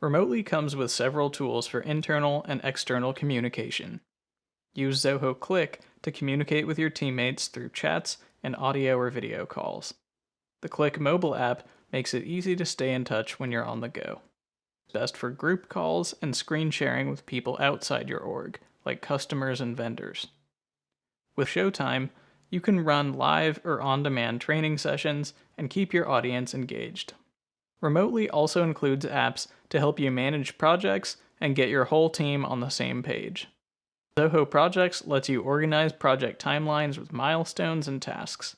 Remotely comes with several tools for internal and external communication. Use Zoho Click to communicate with your teammates through chats and audio or video calls. The Click mobile app makes it easy to stay in touch when you're on the go. Best for group calls and screen sharing with people outside your org, like customers and vendors. With Showtime, you can run live or on-demand training sessions and keep your audience engaged. Remotely also includes apps to help you manage projects and get your whole team on the same page. Zoho Projects lets you organize project timelines with milestones and tasks.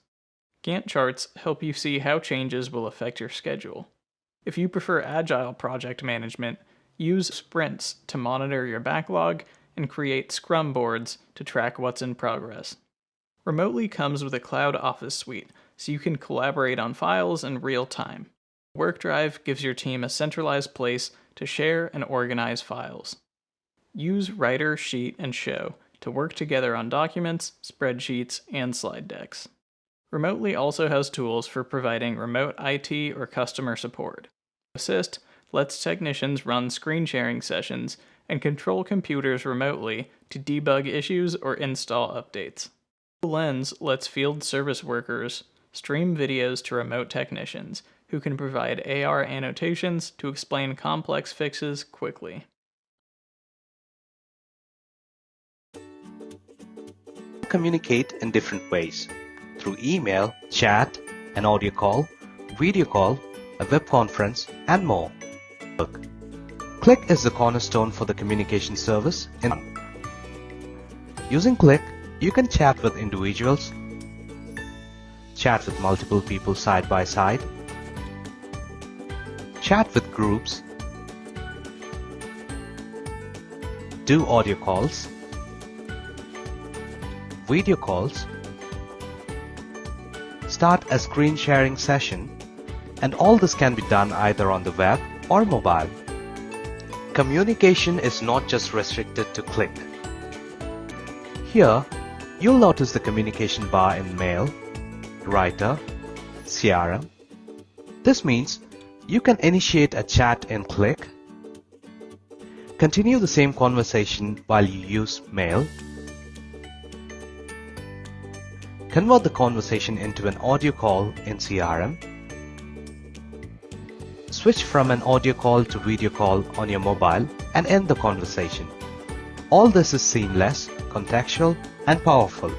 Gantt charts help you see how changes will affect your schedule. If you prefer agile project management, use sprints to monitor your backlog and create Scrum boards to track what's in progress. Remotely comes with a cloud office suite, so you can collaborate on files in real time. OneDrive gives your team a centralized place to share and organize files. Use Writer, Sheet, and Show to work together on documents, spreadsheets, and slide decks. Remotely also has tools for providing remote IT or customer support. Assist lets technicians run screen sharing sessions and control computers remotely to debug issues or install updates. Lens lets field service workers stream videos to remote technicians who can provide AR annotations to explain complex fixes quickly. Communicate in different ways through email, chat, an audio call, video call, a web conference, and more. Click is the cornerstone for the communication service. Using Click, you can chat with individuals, chat with multiple people side by side, chat with groups, do audio calls, video calls, start a screen sharing session, and all this can be done either on the web or mobile. Communication is not just restricted to Click. Here, you'll notice the communication bar in Mail, Writer, CRM. This means you can initiate a chat in Click, continue the same conversation while you use Mail, convert the conversation into an audio call in CRM, switch from an audio call to video call on your mobile, and end the conversation. All this is seamless, contextual, and powerful.